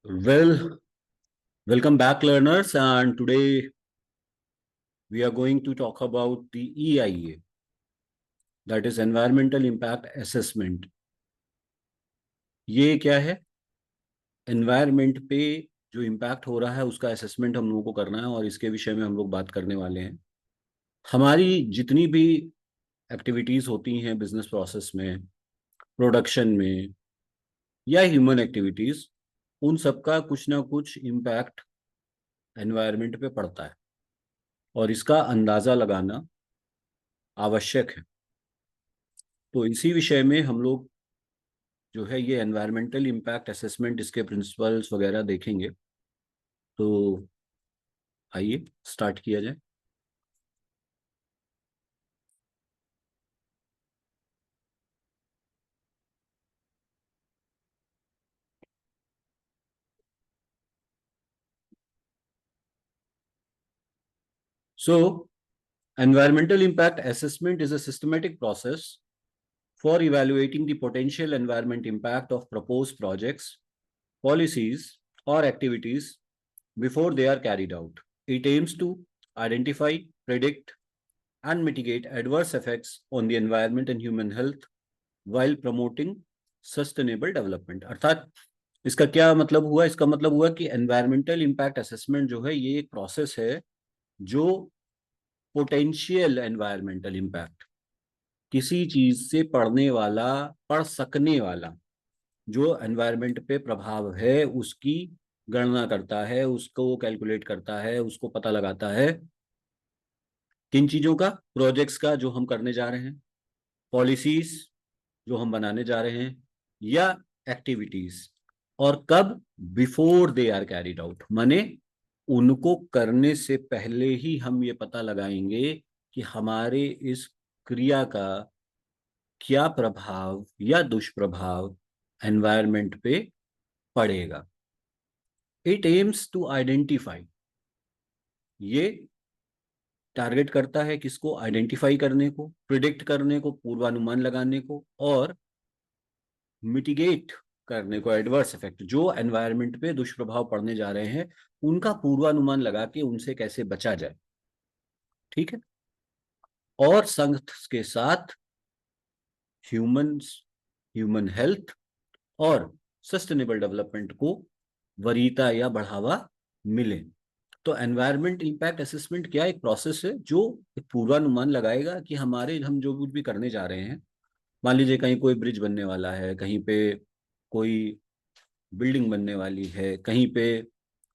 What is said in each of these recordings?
Well, welcome back, learners. And today we are going to talk about the EIA, that is Environmental Impact Assessment. ये क्या है? Environment पे जो impact हो रहा है उसका असेसमेंट हम लोगों को करना है और इसके विषय में हम लोग बात करने वाले हैं। हमारी जितनी भी एक्टिविटीज होती हैं बिजनेस प्रोसेस में, प्रोडक्शन में या ह्यूमन एक्टिविटीज, उन सबका कुछ ना कुछ इम्पैक्ट एनवायरनमेंट पे पड़ता है और इसका अंदाजा लगाना आवश्यक है। तो इसी विषय में हम लोग जो है ये एनवायरमेंटल इम्पैक्ट असेसमेंट, इसके प्रिंसिपल्स वगैरह देखेंगे। तो आइए स्टार्ट किया जाए। So, environmental impact assessment is a systematic process for evaluating the potential environment impact of proposed projects, policies, or activities before they are carried out. It aims to identify, predict, and mitigate adverse effects on the environment and human health while promoting sustainable development. अर्थात इसका क्या मतलब हुआ? इसका मतलब हुआ कि environmental impact assessment जो है ये एक प्रोसेस है जो पोटेंशियल एनवायरमेंटल इम्पैक्ट, किसी चीज से पड़ सकने वाला जो एनवायरमेंट पे प्रभाव है उसकी गणना करता है, उसको कैलकुलेट करता है, उसको पता लगाता है। किन चीजों का? प्रोजेक्ट्स का जो हम करने जा रहे हैं, पॉलिसीज जो हम बनाने जा रहे हैं, या एक्टिविटीज। और कब? Before they are carried out, माने उनको करने से पहले ही हम ये पता लगाएंगे कि हमारे इस क्रिया का क्या प्रभाव या दुष्प्रभाव एनवायरनमेंट पे पड़ेगा। इट एम्स टू आइडेंटिफाई, ये टारगेट करता है किसको? आइडेंटिफाई करने को, प्रिडिक्ट करने को, पूर्वानुमान लगाने को, और मिटिगेट करने को, एडवर्स इफेक्ट जो एनवायरनमेंट पे दुष्प्रभाव पड़ने जा रहे हैं उनका पूर्वानुमान लगा के उनसे कैसे बचा जाए। ठीक है। और संघ के साथ ह्यूमन हेल्थ और सस्टेनेबल डेवलपमेंट को वरीयता या बढ़ावा मिले। तो एनवायरमेंट इम्पैक्ट असेसमेंट क्या एक प्रोसेस है जो एक पूर्वानुमान लगाएगा कि हम जो कुछ भी करने जा रहे हैं, मान लीजिए कहीं कोई ब्रिज बनने वाला है, कहीं पे कोई बिल्डिंग बनने वाली है, कहीं पे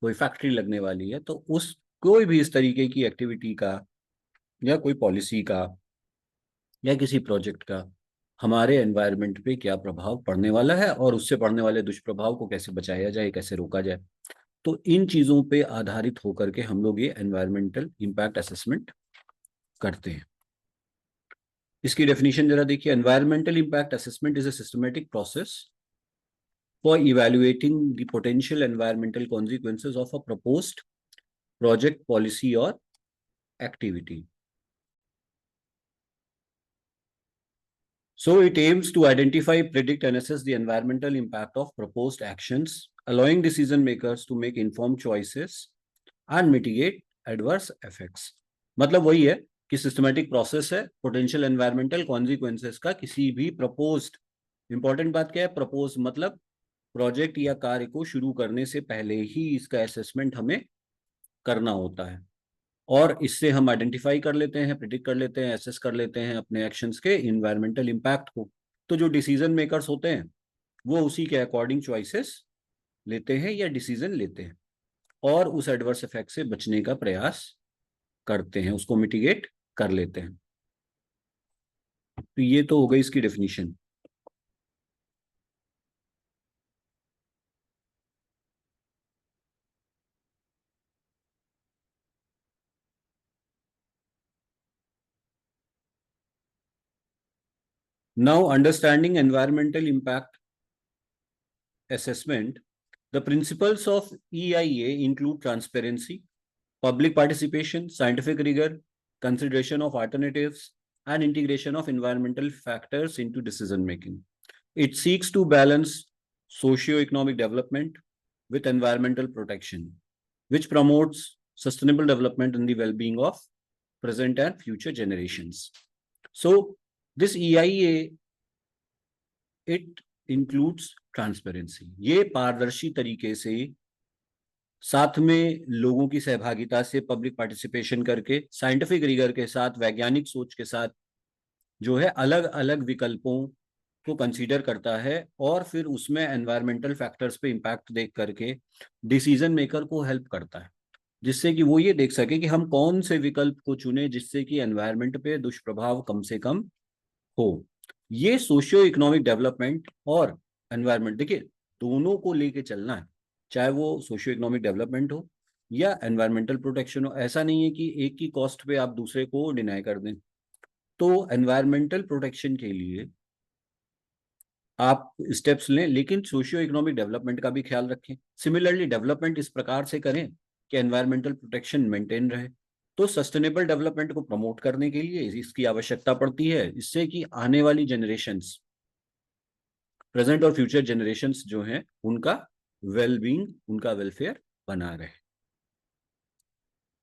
कोई फैक्ट्री लगने वाली है, तो उस कोई भी इस तरीके की एक्टिविटी का या कोई पॉलिसी का या किसी प्रोजेक्ट का हमारे एनवायरनमेंट पे क्या प्रभाव पड़ने वाला है और उससे पड़ने वाले दुष्प्रभाव को कैसे बचाया जाए, कैसे रोका जाए। तो इन चीजों पे आधारित होकर के हम लोग ये एनवायरमेंटल इम्पैक्ट असेसमेंट करते हैं। इसकी डेफिनेशन जरा देखिए। Environmental impact assessment is a systematic process for evaluating the potential environmental consequences of a proposed project, policy, or activity. So it aims to identify, predict, and assess the environmental impact of proposed actions, allowing decision makers to make informed choices and mitigate adverse effects. मतलब वही है कि systematic process है potential environmental consequences का किसी भी proposed. Important बात क्या है? प्रपोज मतलब प्रोजेक्ट या कार्य को शुरू करने से पहले ही इसका असेसमेंट हमें करना होता है और इससे हम आइडेंटिफाई कर लेते हैं, प्रिडिक्ट कर लेते हैं, एसेस कर लेते हैं अपने एक्शंस के इन्वायरमेंटल इम्पैक्ट को। तो जो डिसीजन मेकर्स होते हैं वो उसी के अकॉर्डिंग चॉइसेस लेते हैं या डिसीजन लेते हैं और उस एडवर्स इफेक्ट से बचने का प्रयास करते हैं, उसको मिटिगेट कर लेते हैं। तो ये तो हो गई इसकी definition. Now, understanding environmental impact assessment, the principles of EIA include transparency, public participation, scientific rigor, consideration of alternatives, and integration of environmental factors into decision making. It seeks to balance socio-economic development with environmental protection, which promotes sustainable development and the well-being of present and future generations. So this EIA, it includes transparency. ये पारदर्शी तरीके से साथ में लोगों की सहभागिता से पब्लिक पार्टिसिपेशन करके साइंटिफिक रिगर के साथ वैज्ञानिक सोच के साथ जो है अलग अलग विकल्पों को कंसीडर करता है और फिर उसमें एनवायरमेंटल फैक्टर्स पे इम्पैक्ट देख करके डिसीजन मेकर को हेल्प करता है, जिससे कि वो ये देख सके कि हम कौन से विकल्प को चुने जिससे कि एनवायरमेंट पे दुष्प्रभाव कम से कम हो। ये सोशियो इकोनॉमिक डेवलपमेंट और एनवायरमेंट, देखिए दोनों को लेके चलना है, चाहे वो सोशियो इकोनॉमिक डेवलपमेंट हो या एनवायरमेंटल प्रोटेक्शन हो। ऐसा नहीं है कि एक की कॉस्ट पे आप दूसरे को डिनाई कर दें। तो एनवायरमेंटल प्रोटेक्शन के लिए आप स्टेप्स लें, लेकिन सोशियो इकोनॉमिक डेवलपमेंट का भी ख्याल रखें। सिमिलरली डेवलपमेंट इस प्रकार से करें कि एनवायरमेंटल प्रोटेक्शन मेंटेन रहे। तो सस्टेनेबल डेवलपमेंट को प्रमोट करने के लिए इसकी आवश्यकता पड़ती है, इससे कि आने वाली जनरेशंस, प्रेजेंट और फ्यूचर जनरेशंस जो हैं, उनका वेलबींग, उनका वेलफेयर बना रहे।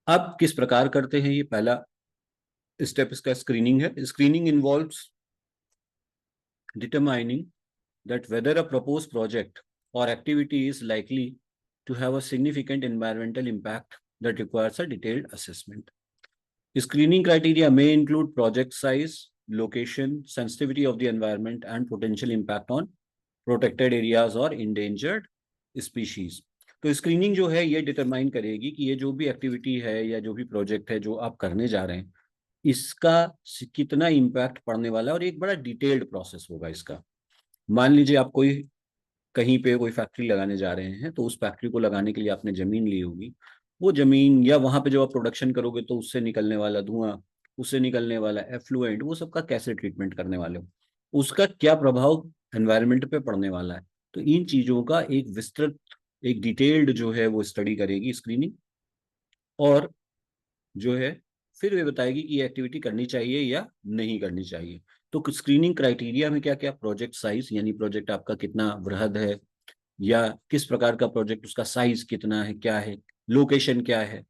अब किस प्रकार करते हैं ये? पहला स्टेप इसका स्क्रीनिंग है। Screening involves determining that whether a proposed project or activity is likely to have a significant environmental impact that requires a detailed assessment. Screening criteria may include project size, location, sensitivity of the environment, and potential impact on protected areas or endangered species. तो screening जो है ये determine करेगी कि ये जो भी activity है या जो भी प्रोजेक्ट है जो आप करने जा रहे हैं, इसका कितना इम्पैक्ट पड़ने वाला है, और एक बड़ा डिटेल्ड प्रोसेस होगा इसका। मान लीजिए आप कोई कहीं पे कोई फैक्ट्री लगाने जा रहे हैं, तो उस फैक्ट्री को लगाने के लिए आपने जमीन ली होगी। वो जमीन या वहां पे जो आप प्रोडक्शन करोगे तो उससे निकलने वाला धुआं, उससे निकलने वाला एफ्लुएंट, वो सबका कैसे ट्रीटमेंट करने वाले हो, उसका क्या प्रभाव एनवायरनमेंट पे पड़ने वाला है। तो इन चीजों का एक विस्तृत, एक डिटेल्ड जो है वो स्टडी करेगी स्क्रीनिंग, और जो है फिर वे बताएगी कि ये एक्टिविटी करनी चाहिए या नहीं करनी चाहिए। तो स्क्रीनिंग क्राइटेरिया में क्या क्या? प्रोजेक्ट साइज, यानी प्रोजेक्ट आपका कितना वृहद है या किस प्रकार का प्रोजेक्ट, उसका साइज कितना है, क्या है। लोकेशन क्या है?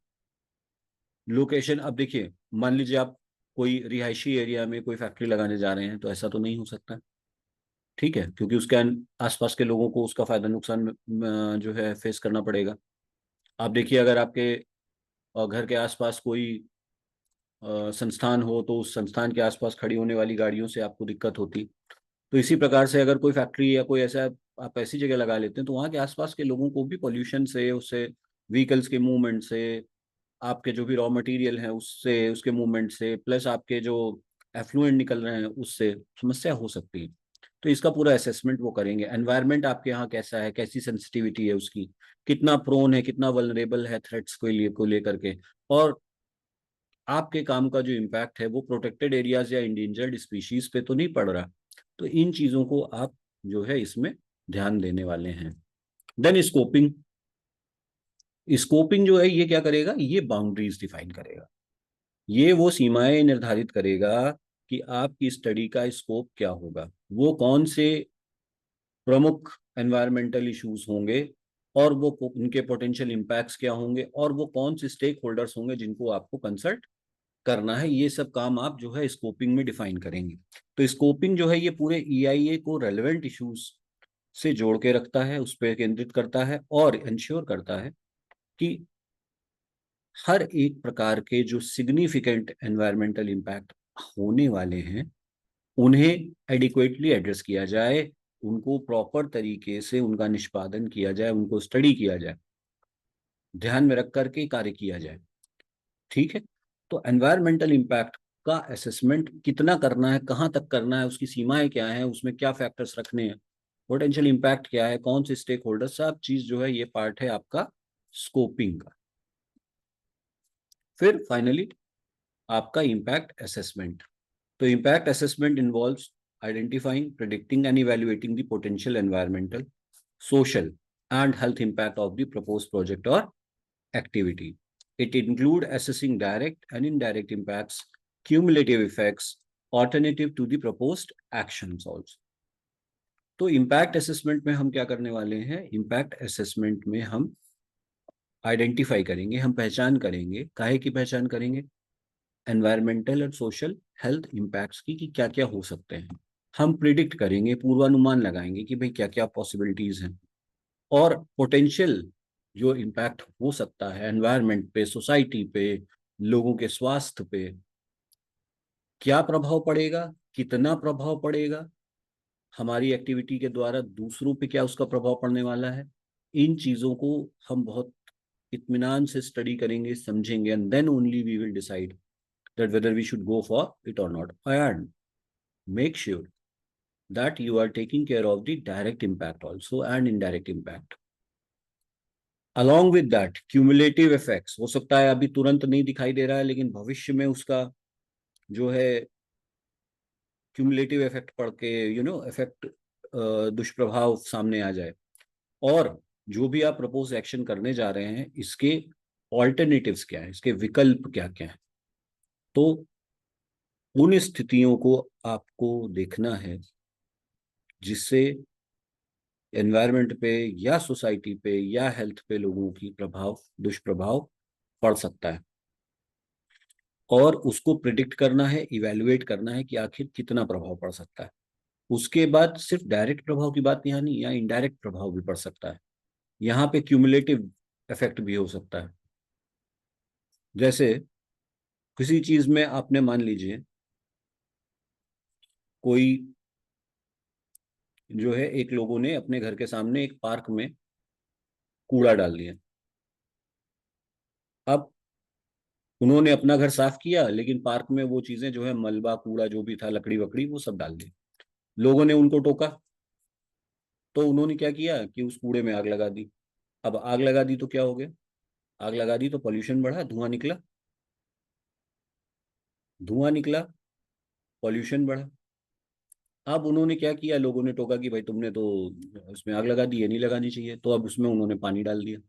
लोकेशन, अब देखिए मान लीजिए आप कोई रिहायशी एरिया में कोई फैक्ट्री लगाने जा रहे हैं, तो ऐसा तो नहीं हो सकता, ठीक है, क्योंकि उसके आसपास के लोगों को उसका फायदा नुकसान जो है फेस करना पड़ेगा। आप देखिए अगर आपके घर के आसपास कोई संस्थान हो, तो उस संस्थान के आसपास खड़ी होने वाली गाड़ियों से आपको दिक्कत होती। तो इसी प्रकार से अगर कोई फैक्ट्री या कोई ऐसा आप ऐसी जगह लगा लेते हैं, तो वहाँ के आसपास के लोगों को भी पॉल्यूशन से, उससे व्हीकल्स के मूवमेंट से, आपके जो भी रॉ मटेरियल है उससे, उसके मूवमेंट से, प्लस आपके जो एफ्लुएंट निकल रहे हैं उससे समस्या हो सकती है। तो इसका पूरा असेसमेंट वो करेंगे। एनवायरनमेंट आपके यहाँ कैसा है, कैसी सेंसिटिविटी है उसकी, कितना प्रोन है, कितना वल्नरेबल है थ्रेट्स को लेकर के, और आपके काम का जो इम्पैक्ट है वो प्रोटेक्टेड एरियाज या इंडेंजर्ड स्पीशीज पे तो नहीं पड़ रहा। तो इन चीजों को आप जो है इसमें ध्यान देने वाले हैं। Then scoping. स्कोपिंग जो है ये क्या करेगा? ये बाउंड्रीज डिफाइन करेगा, ये वो सीमाएं निर्धारित करेगा कि आपकी स्टडी का स्कोप क्या होगा, वो कौन से प्रमुख एनवायरमेंटल इश्यूज होंगे, और वो उनके पोटेंशियल इम्पैक्ट्स क्या होंगे, और वो कौन से स्टेक होल्डर्स होंगे जिनको आपको कंसल्ट करना है। ये सब काम आप जो है स्कोपिंग में डिफाइन करेंगे। तो स्कोपिंग जो है ये पूरे ईआईए को रेलेवेंट इश्यूज से जोड़ के रखता है, उस पर केंद्रित करता है और इंश्योर करता है कि हर एक प्रकार के जो सिग्निफिकेंट एनवायरमेंटल इम्पैक्ट होने वाले हैं उन्हें एडिक्वेटली एड्रेस किया जाए, उनको प्रॉपर तरीके से उनका निष्पादन किया जाए, उनको स्टडी किया जाए, ध्यान में रख करके कार्य किया जाए, ठीक है। तो एनवायरमेंटल इम्पैक्ट का असेसमेंट कितना करना है, कहाँ तक करना है, उसकी सीमाएं क्या है, उसमें क्या फैक्टर्स रखने हैं, पोटेंशियल इम्पैक्ट क्या है, कौन से स्टेक होल्डर, सब चीज जो है ये पार्ट है आपका स्कोपिंग का। फिर फाइनली आपका इम्पैक्ट असेसमेंट। तो impact assessment involves identifying, predicting and evaluating the potential environmental, social and health impact of the proposed project or activity. It includes assessing direct and indirect impacts, cumulative effects, alternative to the proposed actions also. तो impact assessment में हम क्या करने वाले हैं, impact assessment में हम identify करेंगे, हम पहचान करेंगे, काहे की पहचान करेंगे, एनवायरमेंटल और सोशल हेल्थ इम्पैक्ट्स की, कि क्या क्या हो सकते हैं। हम प्रिडिक्ट करेंगे, पूर्वानुमान लगाएंगे कि भाई क्या क्या पॉसिबिलिटीज हैं, और पोटेंशियल जो इम्पैक्ट हो सकता है एनवायरमेंट पे, सोसाइटी पे, लोगों के स्वास्थ्य पे, क्या प्रभाव पड़ेगा, कितना प्रभाव पड़ेगा, हमारी एक्टिविटी के द्वारा दूसरों पे क्या उसका प्रभाव पड़ने वाला है, इन चीजों को हम बहुत इत्मीनान से स्टडी करेंगे, समझेंगे, and then only we will decide that whether we should go for it or not, and make sure that you are taking care of the direct impact also and indirect impact. Along with that, cumulative effects हो सकता है अभी तुरंत नहीं दिखाई दे रहा है, लेकिन भविष्य में उसका जो है क्यूमुलेटिव इफेक्ट पड़ के इफेक्ट, दुष्प्रभाव सामने आ जाए। और जो भी आप प्रपोज एक्शन करने जा रहे हैं, इसके ऑल्टरनेटिव्स क्या है, इसके विकल्प क्या क्या है, तो उन स्थितियों को आपको देखना है जिससे एनवायरनमेंट पे या सोसाइटी पे या हेल्थ पे लोगों की प्रभाव, दुष्प्रभाव पड़ सकता है, और उसको प्रिडिक्ट करना है, इवेलुएट करना है कि आखिर कितना प्रभाव पड़ सकता है। उसके बाद सिर्फ डायरेक्ट प्रभाव की बात यहाँ नहीं, यहाँ इनडायरेक्ट प्रभाव भी पड़ सकता है, यहाँ पे क्यूमुलेटिव इफेक्ट भी हो सकता है। जैसे किसी चीज में आपने मान लीजिए कोई जो है, एक लोगों ने अपने घर के सामने एक पार्क में कूड़ा डाल दिया। अब उन्होंने अपना घर साफ किया, लेकिन पार्क में वो चीजें जो है, मलबा कूड़ा जो भी था, लकड़ी वकड़ी, वो सब डाल दी। लोगों ने उनको टोका, तो उन्होंने क्या किया कि उस कूड़े में आग लगा दी। अब आग लगा दी तो क्या हो गया, आग लगा दी तो पॉल्यूशन बढ़ा, धुआं निकला, धुआं निकला, पॉल्यूशन बढ़ा। अब उन्होंने क्या किया, लोगों ने टोका कि भाई तुमने तो उसमें आग लगा दी, ये नहीं लगानी चाहिए, तो अब उसमें उन्होंने पानी डाल दिया।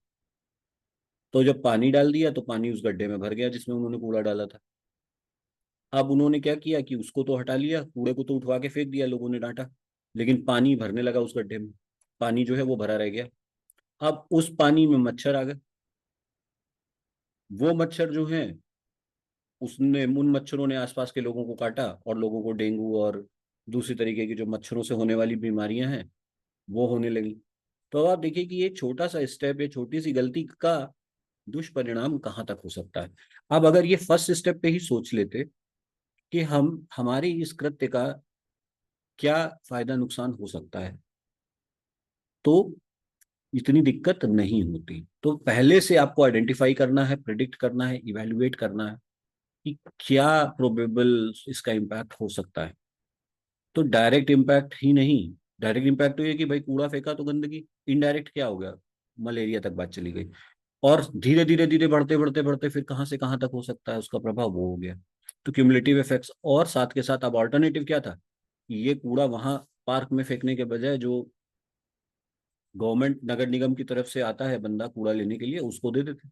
तो जब पानी डाल दिया तो पानी उस गड्ढे में भर गया जिसमें उन्होंने कूड़ा डाला था। अब उन्होंने क्या किया कि उसको तो हटा लिया, कूड़े को तो उठवा के फेंक दिया, लोगों ने डांटा, लेकिन पानी भरने लगा उस गड्ढे में, पानी जो है वो भरा रह गया। अब उस पानी में मच्छर आ गए। वो मच्छर जो है, उसने, उन मच्छरों ने आसपास के लोगों को काटा, और लोगों को डेंगू और दूसरी तरीके की जो मच्छरों से होने वाली बीमारियां हैं, वो होने लगी। तो अब आप देखिए कि ये छोटा सा स्टेप, ये छोटी सी गलती का दुष्परिणाम कहाँ तक हो सकता है। अब अगर ये फर्स्ट स्टेप पे ही सोच लेते कि हम, हमारे इस कृत्य का क्या फायदा नुकसान हो सकता है, तो इतनी दिक्कत नहीं होती। तो पहले से आपको आइडेंटिफाई करना है, प्रिडिक्ट करना है, इवेल्युएट करना है कि क्या प्रोबेबल इसका इम्पैक्ट हो सकता है। तो डायरेक्ट इम्पैक्ट ही नहीं, डायरेक्ट इम्पैक्ट तो ये कि भाई कूड़ा फेंका तो गंदगी, इनडायरेक्ट क्या हो गया, मलेरिया तक बात चली गई, और धीरे धीरे धीरे बढ़ते बढ़ते बढ़ते फिर कहाँ से कहाँ तक हो सकता है उसका प्रभाव, वो हो गया। तो क्यूमुलेटिव इफेक्ट्स, और साथ के साथ अब ऑल्टरनेटिव क्या था कि ये कूड़ा वहां पार्क में फेंकने के बजाय जो गवर्नमेंट नगर निगम की तरफ से आता है बंदा कूड़ा लेने के लिए, उसको दे देते,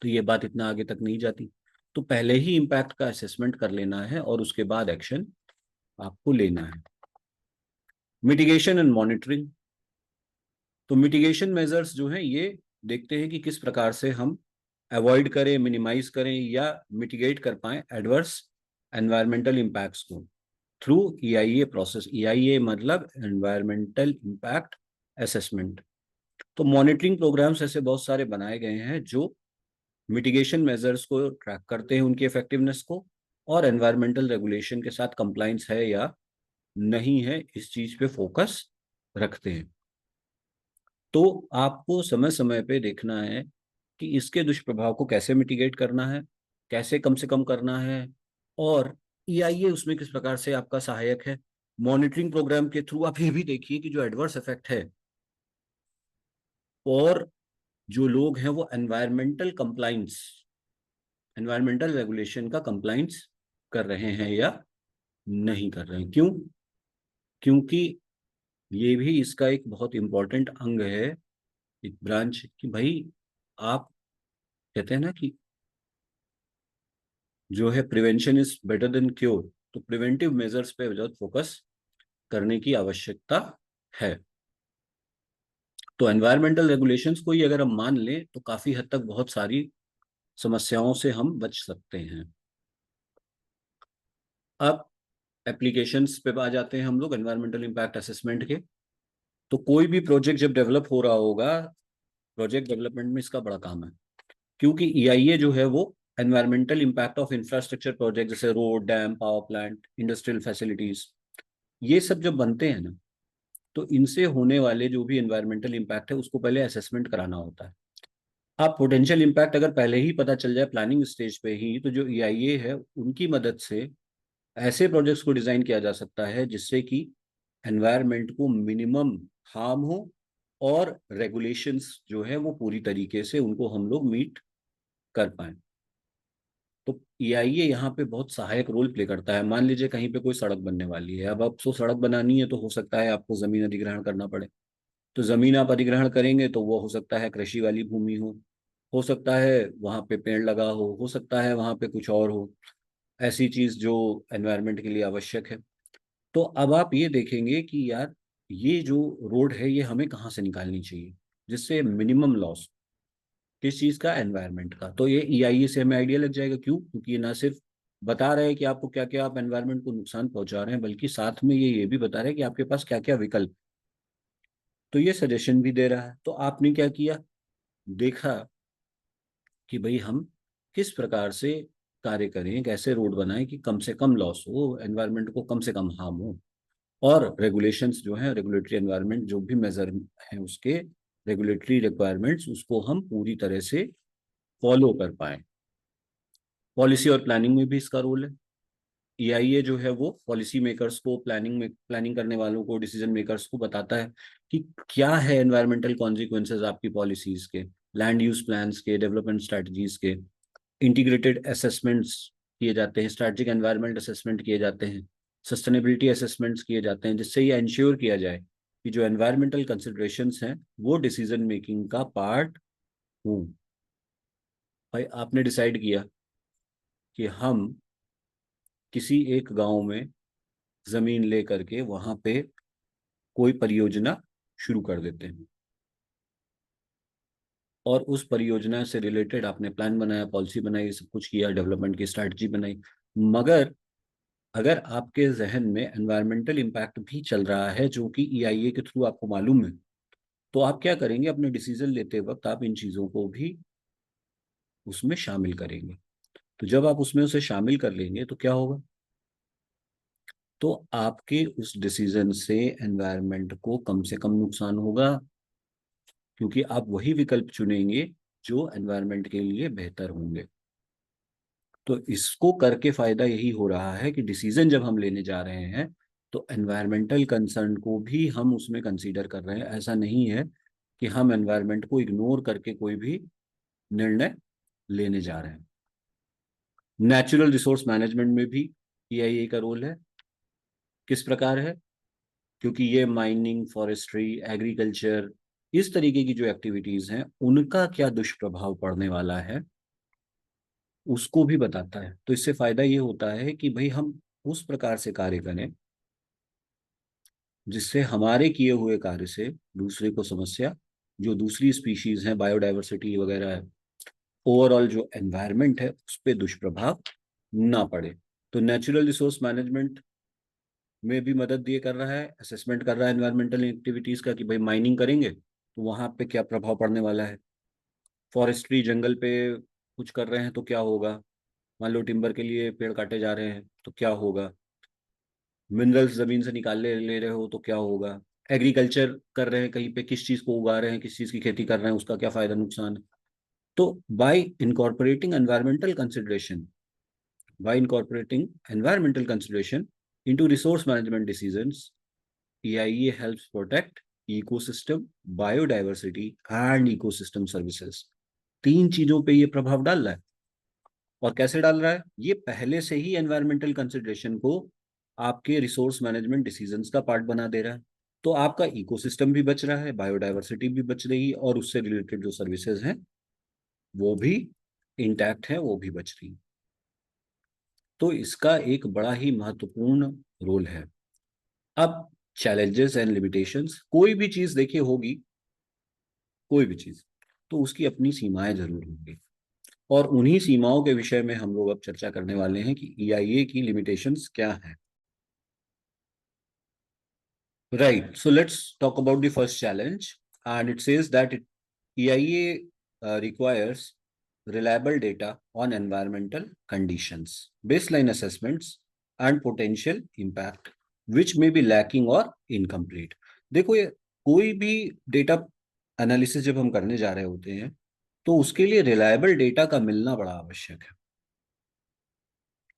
तो ये बात इतना आगे तक नहीं जाती। तो पहले ही इम्पैक्ट का असेसमेंट कर लेना है और उसके बाद एक्शन आपको लेना है। Mitigation and monitoring. तो मिटिगेशन मेजर्स जो हैं, ये देखते हैं कि किस प्रकार से हम अवॉइड करें, मिनिमाइज करें या मिटिगेट कर पाए एडवर्स एनवायरमेंटल इम्पैक्ट्स को थ्रू ईआईए प्रोसेस। ईआईए मतलब एनवायरमेंटल इम्पैक्ट असेसमेंट। तो मॉनिटरिंग प्रोग्राम्स ऐसे बहुत सारे बनाए गए हैं जो मिटिगेशन मेजर्स को ट्रैक करते हैं, उनकी इफेक्टिवनेस को, और एनवायरमेंटल रेगुलेशन के साथ कंप्लाइंस है या नहीं है, इस चीज पे फोकस रखते हैं। तो आपको समय समय पे देखना है कि इसके दुष्प्रभाव को कैसे मिटिगेट करना है, कैसे कम से कम करना है, और ईआईए उसमें किस प्रकार से आपका सहायक है। मॉनिटरिंग प्रोग्राम के थ्रू आप ये भी देखिए कि जो एडवर्स इफेक्ट है, और जो लोग हैं वो एनवायरमेंटल कंप्लाइंस, एनवायरमेंटल रेगुलेशन का कंप्लाइंस कर रहे हैं या नहीं कर रहे हैं। क्यों? क्योंकि ये भी इसका एक बहुत इंपॉर्टेंट अंग है, एक ब्रांच, कि भाई आप, कहते हैं ना कि जो है prevention is better than cure, तो प्रिवेंटिव मेजर्स पे बहुत फोकस करने की आवश्यकता है। तो एनवायरमेंटल रेगुलेशंस को ही अगर हम मान लें तो काफी हद तक बहुत सारी समस्याओं से हम बच सकते हैं। अब एप्लीकेशंस पे आ जाते हैं हम लोग एनवायरमेंटल इम्पैक्ट असेसमेंट के। तो कोई भी प्रोजेक्ट जब डेवलप हो रहा होगा, प्रोजेक्ट डेवलपमेंट में इसका बड़ा काम है, क्योंकि ईआईए जो है वो environmental impact of infrastructure project जैसे road, dam, power plant, industrial facilities, ये सब जब बनते हैं ना, तो इनसे होने वाले जो भी एनवायरमेंटल इम्पैक्ट है उसको पहले असेसमेंट कराना होता है। आप पोटेंशियल इम्पैक्ट अगर पहले ही पता चल जाए प्लानिंग स्टेज पे ही, तो जो ईआईए है उनकी मदद से ऐसे प्रोजेक्ट्स को डिजाइन किया जा सकता है जिससे कि एनवायरनमेंट को मिनिमम हार्म हो और रेगुलेशंस जो है वो पूरी तरीके से उनको हम लोग मीट कर पाए। तो ईआईए यहाँ पे बहुत सहायक रोल प्ले करता है। मान लीजिए कहीं पे कोई सड़क बनने वाली है, अब आपको सड़क बनानी है तो हो सकता है आपको जमीन अधिग्रहण करना पड़े। तो जमीन आप अधिग्रहण करेंगे तो वो हो सकता है कृषि वाली भूमि हो सकता है वहां पे पेड़ लगा हो सकता है वहां पे कुछ और हो, ऐसी चीज जो एनवायरनमेंट के लिए आवश्यक है। तो अब आप ये देखेंगे कि यार ये जो रोड है ये हमें कहाँ से निकालनी चाहिए जिससे मिनिमम लॉस, किस चीज का, एनवायरनमेंट का। तो ये ईआईए से हमें आइडिया लग जाएगा, क्यों? क्योंकि ये ना सिर्फ बता रहे हैं कि आपको क्या क्या आप एनवायरनमेंट को नुकसान पहुंचा रहे हैं, बल्कि साथ में ये भी बता रहे हैं कि आपके पास क्या क्या विकल्प। तो ये सजेशन भी दे रहा है। तो आपने क्या किया, देखा कि भाई हम किस प्रकार से कार्य करें, कैसे रोड बनाएं कि कम से कम लॉस हो, एनवायरनमेंट को कम से कम हार्म हो, और रेगुलेशंस जो है, रेगुलेटरी एनवायरनमेंट जो भी मेजर है उसके रेगुलेटरी रिक्वायरमेंट्स, उसको हम पूरी तरह से फॉलो कर पाए। पॉलिसी और प्लानिंग में भी इसका रोल है। ईआईए जो है वो पॉलिसी मेकर्स को, प्लानिंग करने वालों को, डिसीजन मेकर्स को बताता है कि क्या है एनवायरमेंटल कॉन्सिक्वेंसेज आपकी पॉलिसीज के, लैंड यूज प्लान्स के, डेवलपमेंट स्ट्रेटजीज के। इंटीग्रेटेड असेसमेंट्स किए जाते हैं, स्ट्रेटेजिक एनवायरमेंट असेसमेंट किए जाते हैं, सस्टेनेबिलिटी असेसमेंट्स किए जाते हैं, जिससे ये इंश्योर किया जाए कि जो एनवायरमेंटल कंसिडरेशंस हैं वो डिसीजन मेकिंग का पार्ट हो। भाई आपने डिसाइड किया कि हम किसी एक गांव में जमीन ले करके वहां पे कोई परियोजना शुरू कर देते हैं, और उस परियोजना से रिलेटेड आपने प्लान बनाया, पॉलिसी बनाई, सब कुछ किया, डेवलपमेंट की स्ट्रैटेजी बनाई। मगर अगर आपके जहन में एनवायरमेंटल इम्पैक्ट भी चल रहा है जो कि ईआईए के थ्रू आपको मालूम है, तो आप क्या करेंगे, अपने डिसीजन लेते वक्त आप इन चीजों को भी उसमें शामिल करेंगे। तो जब आप उसमें उसे शामिल कर लेंगे तो क्या होगा, तो आपके उस डिसीजन से एनवायरनमेंट को कम से कम नुकसान होगा, क्योंकि आप वही विकल्प चुनेंगे जो एनवायरनमेंट के लिए बेहतर होंगे। तो इसको करके फायदा यही हो रहा है कि डिसीजन जब हम लेने जा रहे हैं तो एनवायरमेंटल कंसर्न को भी हम उसमें कंसीडर कर रहे हैं। ऐसा नहीं है कि हम एनवायरनमेंट को इग्नोर करके कोई भी निर्णय लेने जा रहे हैं। नेचुरल रिसोर्स मैनेजमेंट में भी ईआईए का रोल है। किस प्रकार है, क्योंकि ये माइनिंग, फॉरेस्ट्री, एग्रीकल्चर, इस तरीके की जो एक्टिविटीज हैं उनका क्या दुष्प्रभाव पड़ने वाला है उसको भी बताता है। तो इससे फायदा ये होता है कि भाई हम उस प्रकार से कार्य करें जिससे हमारे किए हुए कार्य से दूसरे को समस्या, जो दूसरी स्पीशीज हैं, बायोडाइवर्सिटी वगैरह है, ओवरऑल जो एनवायरनमेंट है उस पर दुष्प्रभाव ना पड़े। तो नेचुरल रिसोर्स मैनेजमेंट में भी मदद ये कर रहा है, असेसमेंट कर रहा है एनवायरमेंटल एक्टिविटीज का कि भाई माइनिंग करेंगे तो वहां पे क्या प्रभाव पड़ने वाला है, फॉरेस्ट्री, जंगल पे कुछ कर रहे हैं तो क्या होगा, मान लो टिम्बर के लिए पेड़ काटे जा रहे हैं तो क्या होगा, मिनरल्स जमीन से निकाल ले रहे हो तो क्या होगा, एग्रीकल्चर कर रहे हैं कहीं पे, किस चीज को उगा रहे हैं, किस चीज की खेती कर रहे हैं, उसका क्या फायदा नुकसान है। तो bye incorporating environmental consideration, bye incorporating environmental consideration into resource management decisions, EIA helps protect ecosystem, biodiversity and ecosystem services। तीन चीजों पे ये प्रभाव डाल रहा है। और कैसे डाल रहा है, ये पहले से ही एनवायरमेंटल कंसिडरेशन को आपके रिसोर्स मैनेजमेंट डिसीजंस का पार्ट बना दे रहा है। तो आपका इकोसिस्टम भी बच रहा है, बायोडाइवर्सिटी भी बच रही है, और उससे रिलेटेड जो सर्विसेज हैं वो भी इंटैक्ट है, वो भी बच रही। तो इसका एक बड़ा ही महत्वपूर्ण रोल है। अब challenges and limitations। कोई भी चीज देखिए होगी, कोई भी चीज, तो उसकी अपनी सीमाएं जरूर होंगी, और उन्हीं सीमाओं के विषय में हम लोग अब चर्चा करने वाले हैं कि EIA की लिमिटेशंस क्या है। Right. So let's talk about the first challenge. And it says that EIA requires reliable data on environmental conditions, baseline assessments, and potential impact, which may be lacking or incomplete. देखो, ये कोई भी data analysis जब हम करने जा रहे होते हैं, तो उसके लिए रिलायबल डेटा का मिलना बड़ा आवश्यक है।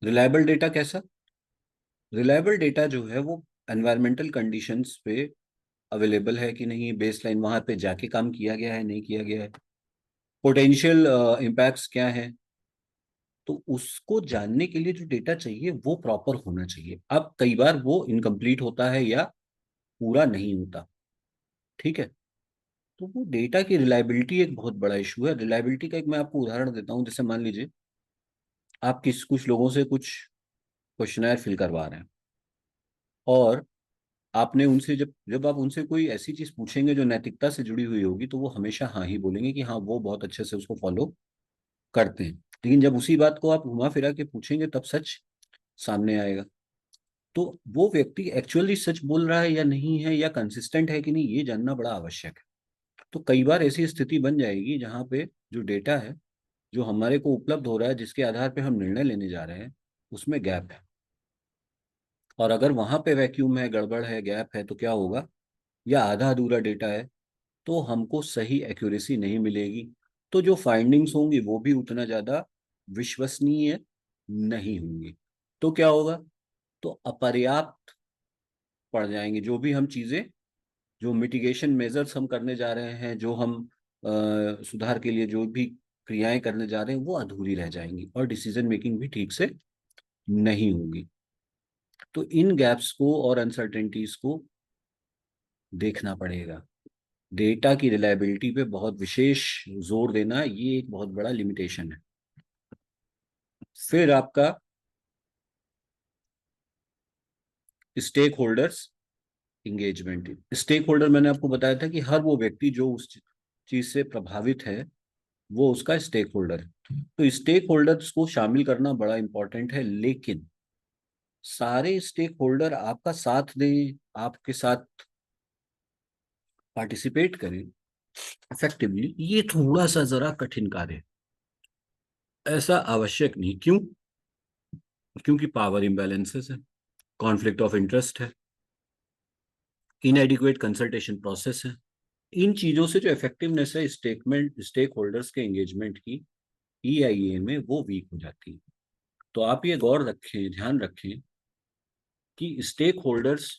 रिलायबल डेटा कैसा? रिलायबल डेटा जो है वो एनवायरमेंटल कंडीशंस पे अवेलेबल है कि नहीं, बेसलाइन वहां पे जाके काम किया गया है नहीं किया गया है, पोटेंशियल इम्पैक्ट्स क्या है, तो उसको जानने के लिए जो डेटा चाहिए वो प्रॉपर होना चाहिए। अब कई बार वो इनकम्प्लीट होता है या पूरा नहीं होता, ठीक है। तो वो डेटा की रिलायबिलिटी एक बहुत बड़ा इशू है। रिलायबिलिटी का एक मैं आपको उदाहरण देता हूँ। जैसे मान लीजिए आप कुछ लोगों से कुछ क्वेश्चनर फिल करवा रहे हैं, और आपने उनसे जब जब आप उनसे कोई ऐसी चीज पूछेंगे जो नैतिकता से जुड़ी हुई होगी, तो वो हमेशा हाँ ही बोलेंगे कि हाँ वो बहुत अच्छे से उसको फॉलो करते हैं। लेकिन जब उसी बात को आप घुमा फिरा के पूछेंगे तब सच सामने आएगा। तो वो व्यक्ति एक्चुअली सच बोल रहा है या नहीं है, या कंसिस्टेंट है कि नहीं, ये जानना बड़ा आवश्यक है। तो कई बार ऐसी स्थिति बन जाएगी जहाँ पे जो डेटा है, जो हमारे को उपलब्ध हो रहा है, जिसके आधार पे हम निर्णय लेने जा रहे हैं, उसमें गैप है। और अगर वहां पे वैक्यूम है, गड़बड़ है, गैप है, तो क्या होगा, या आधा अधूरा डेटा है, तो हमको सही एक्यूरेसी नहीं मिलेगी। तो जो फाइंडिंग्स होंगी वो भी उतना ज्यादा विश्वसनीय नहीं होंगी। तो क्या होगा, तो अपर्याप्त पड़ जाएंगे। जो भी हम चीजें, जो मिटिगेशन मेजर्स हम करने जा रहे हैं, जो हम सुधार के लिए जो भी क्रियाएं करने जा रहे हैं, वो अधूरी रह जाएंगी, और डिसीजन मेकिंग भी ठीक से नहीं होगी। तो इन गैप्स को और अनसर्टेनिटीज को देखना पड़ेगा। डेटा की रिलायबिलिटी पे बहुत विशेष जोर देना, ये एक बहुत बड़ा लिमिटेशन है। फिर आपका stakeholders engagement. Stakeholder मैंने आपको बताया था कि हर वो व्यक्ति जो उस चीज से प्रभावित है, वो उसका स्टेक होल्डर है। तो स्टेक होल्डर्स को शामिल करना बड़ा इंपॉर्टेंट है, लेकिन सारे स्टेक होल्डर आपका साथ दें, आपके साथ पार्टिसिपेट करें इफेक्टिवली, ये थोड़ा सा जरा कठिन कार्य है। ऐसा आवश्यक नहीं। क्यों? क्योंकि पावर इम्बैलेंसेस है, कॉन्फ्लिक्ट ऑफ इंटरेस्ट है, इनएडिक्वेट कंसल्टेशन प्रोसेस है। इन चीजों से जो इफेक्टिवनेस है स्टेक होल्डर्स के एंगेजमेंट की EIA में, वो वीक हो जाती है। तो आप ये गौर रखें, ध्यान रखें कि स्टेक होल्डर्स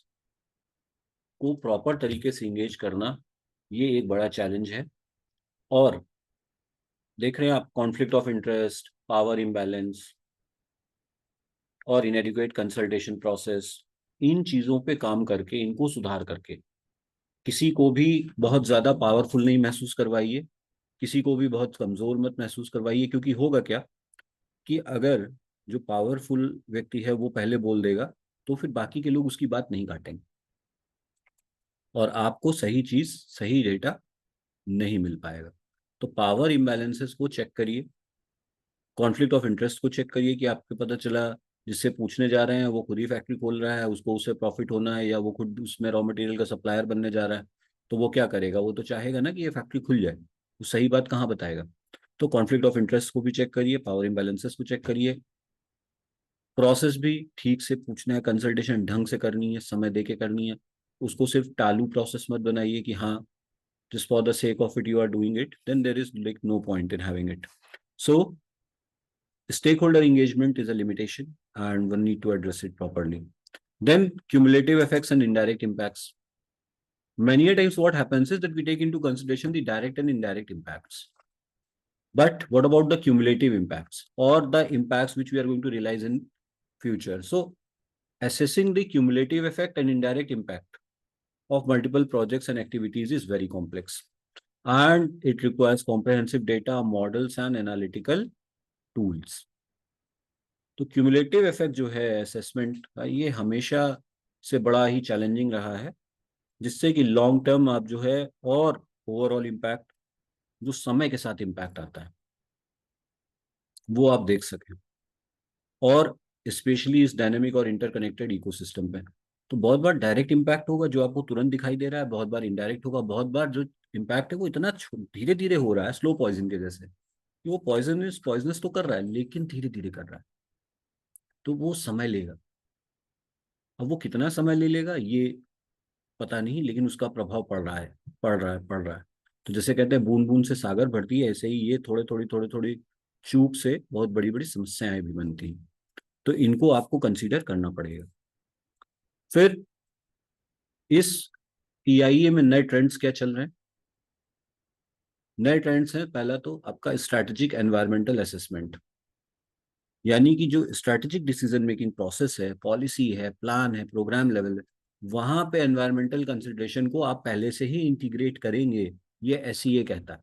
को प्रॉपर तरीके से इंगेज करना, ये एक बड़ा चैलेंज है। और देख रहे हैं आप, conflict of interest, power imbalance और इनएडिक्वेट कंसल्टेशन प्रोसेस, इन चीजों पे काम करके, इनको सुधार करके, किसी को भी बहुत ज्यादा पावरफुल नहीं महसूस करवाइए, किसी को भी बहुत कमजोर मत महसूस करवाइए। क्योंकि होगा क्या, कि अगर जो पावरफुल व्यक्ति है वो पहले बोल देगा, तो फिर बाकी के लोग उसकी बात नहीं काटेंगे, और आपको सही चीज, सही डेटा नहीं मिल पाएगा। तो पावर इम्बैलेंसेस को चेक करिए, कॉन्फ्लिक्ट ऑफ इंटरेस्ट को चेक करिए कि आपको पता चला जिससे पूछने जा रहे हैं वो खुद ही फैक्ट्री खोल रहा है, उसको उससे प्रॉफिट होना है, या वो खुद उसमें रॉ मटेरियल का सप्लायर बनने जा रहा है। तो वो क्या करेगा, वो तो चाहेगा ना कि ये फैक्ट्री खुल जाए, वो सही बात कहाँ बताएगा। तो कॉन्फ्लिक्ट ऑफ इंटरेस्ट को भी चेक करिए, पावर इम्बैलेंसेस को चेक करिए, प्रोसेस भी ठीक से पूछना है, कंसल्टेशन ढंग से करनी है, समय दे के करनी है। उसको सिर्फ टालू प्रोसेस मत बनाइए कि हाँ, just for the sake of it you are doing it, then there is like no point in having it. So stakeholder engagement is a limitation, and one need to address it properly. Then cumulative effects and indirect impacts. Many a times what happens is that we take into consideration the direct and indirect impacts. But what about the cumulative impacts, or the impacts which we are going to realize in future? So assessing the cumulative effect and indirect impact of multiple projects and activities is very complex, and it requires comprehensive data, models and analytical tools. तो cumulative effect जो है assessment का, ये हमेशा से बड़ा ही challenging रहा है, जिससे कि लॉन्ग टर्म आप जो है और ओवरऑल इम्पैक्ट जो समय के साथ इम्पैक्ट आता है वो आप देख सकें, और स्पेशली इस डायनेमिक और इंटरकनेक्टेड इकोसिस्टम पे। तो बहुत बार डायरेक्ट इम्पैक्ट होगा जो आपको तुरंत दिखाई दे रहा है, बहुत बार इनडायरेक्ट होगा, बहुत बार जो इम्पैक्ट है वो इतना धीरे धीरे हो रहा है, स्लो पॉइजन के जैसे, कि वो पॉइजनस पॉइजनस तो कर रहा है लेकिन धीरे धीरे कर रहा है, तो वो समय लेगा। अब वो कितना समय ले लेगा ये पता नहीं, लेकिन उसका प्रभाव पड़ रहा है, पड़ रहा है, पड़ रहा है। तो जैसे कहते हैं बूंद बूंद से सागर भरती है, ऐसे ही ये थोड़ी थोड़ी चूक से बहुत बड़ी बड़ी समस्याएं भी बनती हैं। तो इनको आपको कंसीडर करना पड़ेगा। फिर इस EIA में नए ट्रेंड्स क्या चल रहे हैं? नए ट्रेंड्स हैं, पहला तो आपका स्ट्रैटेजिक एनवायरमेंटल असेसमेंट, यानी कि जो स्ट्रैटेजिक डिसीजन मेकिंग प्रोसेस है, पॉलिसी है, प्लान है, प्रोग्राम लेवल है, वहां पे एनवायरमेंटल कंसिडरेशन को आप पहले से ही इंटीग्रेट करेंगे, ये SEA कहता है।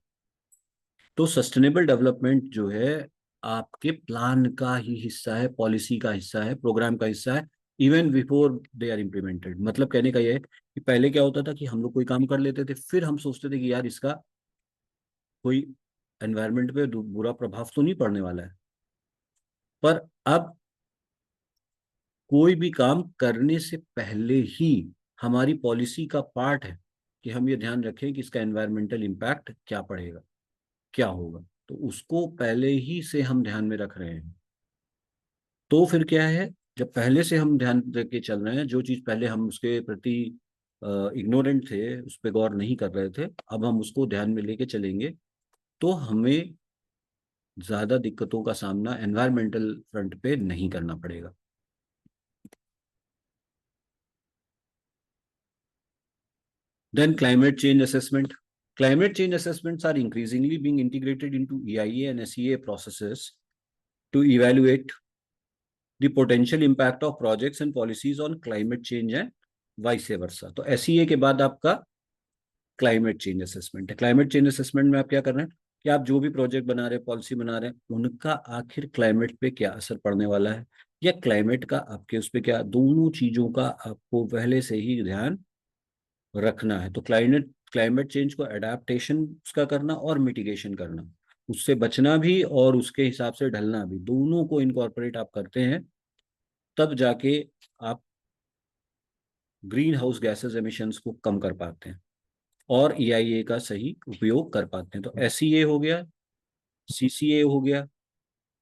तो सस्टेनेबल डेवलपमेंट जो है आपके प्लान का ही हिस्सा है, पॉलिसी का हिस्सा है, प्रोग्राम का हिस्सा है, even before they are implemented. मतलब कहने का ये है कि पहले क्या होता था कि हम लोग कोई काम कर लेते थे, फिर हम सोचते थे कि यार इसका कोई एनवायरनमेंट पे बुरा प्रभाव तो नहीं पड़ने वाला है। पर अब कोई भी काम करने से पहले ही हमारी पॉलिसी का पार्ट है कि हम ये ध्यान रखें कि इसका एनवायरमेंटल इम्पैक्ट क्या पड़ेगा, क्या होगा, तो उसको पहले ही से हम ध्यान में रख रहे हैं। तो फिर क्या है, जब पहले से हम ध्यान रख के चल रहे हैं, जो चीज पहले हम उसके प्रति इग्नोरेंट थे, उस पर गौर नहीं कर रहे थे, अब हम उसको ध्यान में लेके चलेंगे, तो हमें ज्यादा दिक्कतों का सामना एनवायरमेंटल फ्रंट पे नहीं करना पड़ेगा। Then climate change assessment. Climate change assessments are increasingly being integrated into EIA and SEA processes to evaluate the potential impact of projects and policies on climate change and vice versa. तो SEA के बाद आपका climate change assessment है। Climate change assessment में आप क्या कर रहे हैं कि आप जो भी प्रोजेक्ट बना रहे हैं, पॉलिसी बना रहे हैं, उनका आखिर क्लाइमेट पे क्या असर पड़ने वाला है, या क्लाइमेट का आपके उस पर क्या, दोनों चीजों का आपको पहले से ही ध्यान रखना है। तो क्लाइमेट क्लाइमेट चेंज को एडाप्टेशन उसका करना और मिटिगेशन करना, उससे बचना भी और उसके हिसाब से ढलना भी, दोनों को इनकॉर्पोरेट आप करते हैं, तब जाके आप ग्रीन हाउस गैसेस एमिशंस को कम कर पाते हैं और EIA का सही उपयोग कर पाते हैं। तो SEA हो गया, CCA हो गया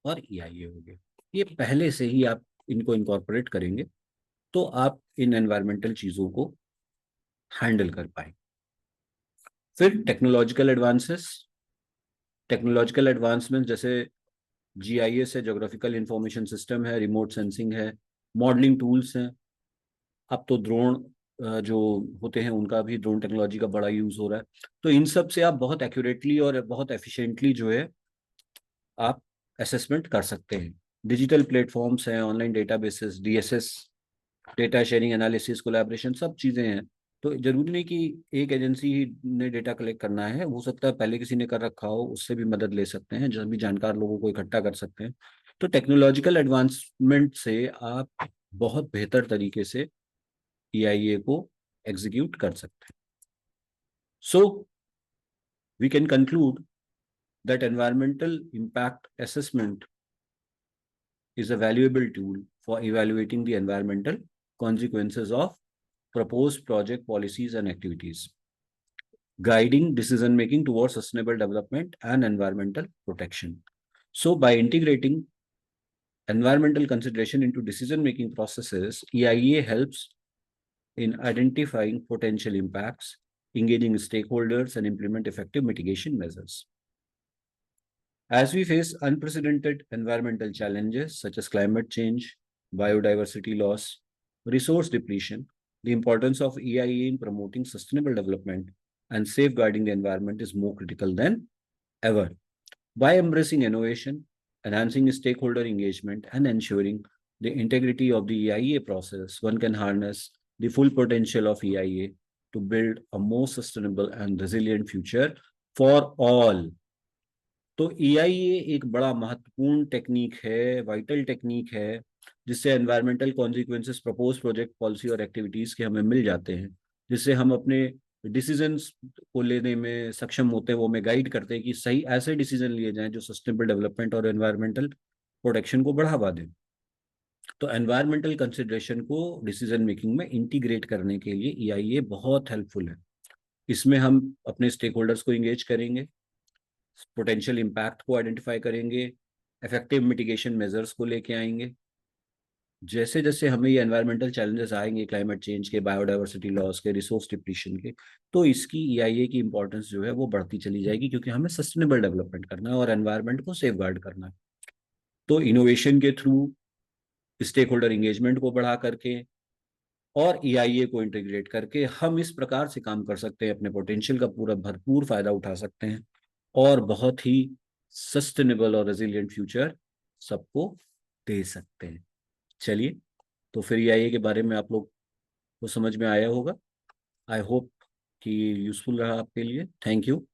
और EIA हो गया, ये पहले से ही आप इनको इनकॉर्पोरेट करेंगे तो आप इन एनवायरमेंटल चीजों को हैंडल कर पाएंगे। फिर टेक्नोलॉजिकल एडवांसेस। टेक्नोलॉजिकल एडवांसमेंट जैसे GIS है, जोग्राफिकल इंफॉर्मेशन सिस्टम है, रिमोट सेंसिंग है, मॉडलिंग टूल्स हैं। अब तो ड्रोन जो होते हैं उनका भी, ड्रोन टेक्नोलॉजी का बड़ा यूज हो रहा है। तो इन सब से आप बहुत एक्यूरेटली और बहुत एफिशिएंटली जो है आप असेसमेंट कर सकते हैं। डिजिटल प्लेटफॉर्म्स हैं, online databases, DSS, data sharing, analysis, collaboration, सब चीज़ें हैं। तो जरूरी नहीं कि एक एजेंसी ही ने डेटा कलेक्ट करना है, हो सकता है पहले किसी ने कर रखा हो, उससे भी मदद ले सकते हैं, जब भी जानकार लोगों को इकट्ठा कर सकते हैं। तो टेक्नोलॉजिकल एडवांसमेंट से आप बहुत बेहतर तरीके से EIA को एग्जीक्यूट कर सकते हैं। So we can conclude that environmental impact assessment is a valuable tool for evaluating the environmental consequences of proposed project policies and activities, guiding decision making towards sustainable development and environmental protection. So, by integrating environmental consideration into decision making processes, EIA helps in identifying potential impacts, engaging stakeholders, and implement effective mitigation measures. As we face unprecedented environmental challenges such as climate change, biodiversity loss, resource depletion, the importance of EIA in promoting sustainable development and safeguarding the environment is more critical than ever. By embracing innovation, enhancing stakeholder engagement, and ensuring the integrity of the EIA process, one can harness the full potential of EIA to build a more sustainable and resilient future for all. तो EIA एक बड़ा महत्वपूर्ण technique है, vital technique है जिससे environmental consequences propose project policy और activities के हमें मिल जाते हैं, जिससे हम अपने डिसीजंस को लेने में सक्षम होते हैं, वो हमें गाइड करते हैं कि सही ऐसे डिसीजन लिए जाएं जो सस्टेनेबल डेवलपमेंट और एनवायरमेंटल प्रोटेक्शन को बढ़ावा दें। तो एनवायरमेंटल कंसिडरेशन को डिसीजन मेकिंग में इंटीग्रेट करने के लिए ईआईए बहुत हेल्पफुल है। इसमें हम अपने स्टेक होल्डर्स को इंगेज करेंगे, पोटेंशियल इम्पैक्ट को आइडेंटिफाई करेंगे, इफेक्टिव मिटिगेशन मेजर्स को लेके आएंगे। जैसे जैसे हमें ये एनवायरमेंटल चैलेंजेस आएंगे, क्लाइमेट चेंज के, बायोडाइवर्सिटी लॉस के, रिसोर्स डिप्लीशन के, तो इसकी ईआईए की इंपॉर्टेंस जो है वो बढ़ती चली जाएगी, क्योंकि हमें सस्टेनेबल डेवलपमेंट करना है और एनवायरमेंट को सेफ गार्ड करना है। तो इनोवेशन के थ्रू, स्टेक होल्डर इंगेजमेंट को बढ़ा करके और ईआईए को इंटीग्रेट करके हम इस प्रकार से काम कर सकते हैं, अपने पोटेंशियल का पूरा भरपूर फायदा उठा सकते हैं और बहुत ही सस्टेनेबल और रेजिलियंट फ्यूचर सबको दे सकते हैं। चलिए, तो फिर ईआईए के बारे में आप लोग को समझ में आया होगा। आई होप कि यूजफुल रहा आपके लिए। Thank you.